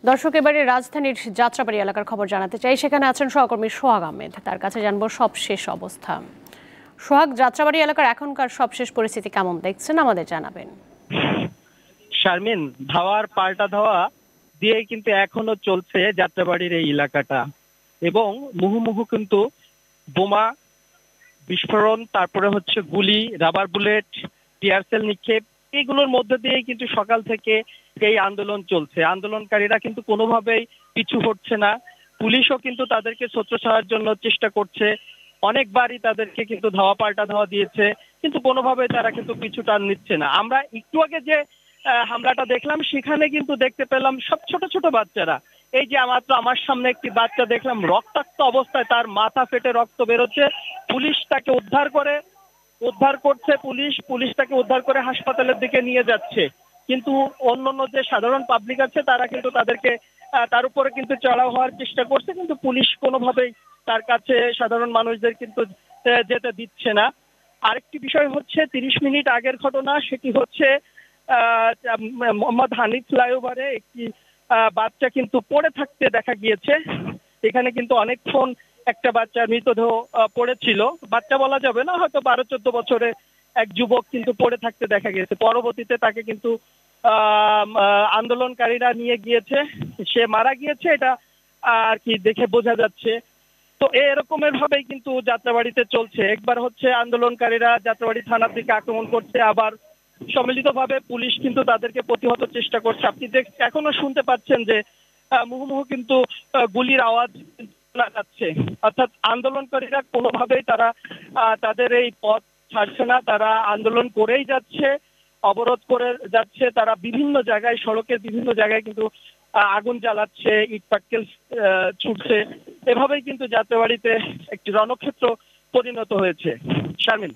দর্শক, এবারে রাজধানীর যাত্রাবাড়ি এলাকার খবর জানাতে চাই। সেখানে আছেন সহকর্মী সোহাগ আহমেদ, তার কাছে জানবো সবশেষ অবস্থা। সোহাগ, যাত্রাবাড়ি এলাকার এখনকার সবশেষ পরিস্থিতি কেমন দেখছেন, আমাদের জানাবেন। শারমিন, ধাওয়ার পাল্টা ধাওয়া দিয়ে কিন্তু এখনো চলছে যাত্রাবাড়ির এই এলাকাটা, এবং মুহুর্মুহু কিন্তু বোমা বিস্ফোরণ, তারপরে হচ্ছে গুলি, রাবার বুলেট, টিয়ার সেল নিক্ষেপ, এগুলোর মধ্যে দিয়ে কিন্তু সকাল থেকে এই আন্দোলন চলছে। আন্দোলনকারীরা কিন্তু কোনোভাবেই পিছু হটছে না। পুলিশও কিন্তু তাদেরকে ছত্রছাড়ার জন্য চেষ্টা করছে, অনেকবারই তাদেরকে কিন্তু ধাওয়া পাল্টা ধাওয়া দিয়েছে, কিন্তু কোনোভাবে তারা কিন্তু পিছু টান নিচ্ছে না। আমরা একটু আগে যে হামলাটা দেখলাম, সেখানে কিন্তু দেখতে পেলাম সব ছোট ছোট বাচ্চারা। এই যে আমার সামনে একটি বাচ্চা দেখলাম রক্তাক্ত অবস্থায়, তার মাথা ফেটে রক্ত বেরোচ্ছে। পুলিশ তাকে উদ্ধার করছে, পুলিশ তাকে উদ্ধার করে হাসপাতালের দিকে নিয়ে যাচ্ছে। কিন্তু অন্যান্য যে সাধারণ পাবলিক আছে, তারা কিন্তু তার উপরে কিন্তু চড়াও হওয়ার চেষ্টা করছে, কিন্তু পুলিশ কোনোভাবেই তার কাছে সাধারণ মানুষদের কিন্তু যেতে দিচ্ছে না। আরেকটি বিষয় হচ্ছে 30 মিনিট আগের ঘটনা, সেটি হচ্ছে মোহাম্মদ হানিফ ফ্লাইওভারে একটি বাচ্চা কিন্তু পড়ে থাকতে দেখা গিয়েছে। এখানে কিন্তু অনেকক্ষণ একটা বাচ্চার মৃতদেহ পড়েছিল। বাচ্চা বলা যাবে না, হয়তো 12-14 বছরে এক যুবক কিন্তু পড়ে থাকতে দেখা গিয়েছে। পরবর্তীতে তাকে কিন্তু আন্দোলনকারীরা নিয়ে গিয়েছে, সে মারা গিয়েছে, এটা আর কি দেখে বোঝা যাচ্ছে। তো এরকমের ভাবেই কিন্তু যাত্রাবাড়িতে চলছে। একবার হচ্ছে আন্দোলনকারীরা যাত্রাবাড়ি থানার দিকে আক্রমণ করছে, আবার সম্মিলিতভাবে পুলিশ কিন্তু তাদেরকে প্রতিহত চেষ্টা করছে। আপনি এখনো শুনতে পাচ্ছেন যে মুহুর্মুহু কিন্তু গুলির আওয়াজ শোনা যাচ্ছে। অর্থাৎ আন্দোলনকারীরা কোনোভাবেই তারা তাদের এই পথ ছাড়ছে না, তারা আন্দোলন করেই যাচ্ছে, অবরোধ করে যাচ্ছে। তারা বিভিন্ন জায়গায়, সড়কের বিভিন্ন জায়গায় কিন্তু আগুন জ্বালাচ্ছে, ইট পাটকেল ছুটছে। এভাবেই কিন্তু যাত্রাবাড়িতে একটি রণক্ষেত্র পরিণত হয়েছে। শারমিন।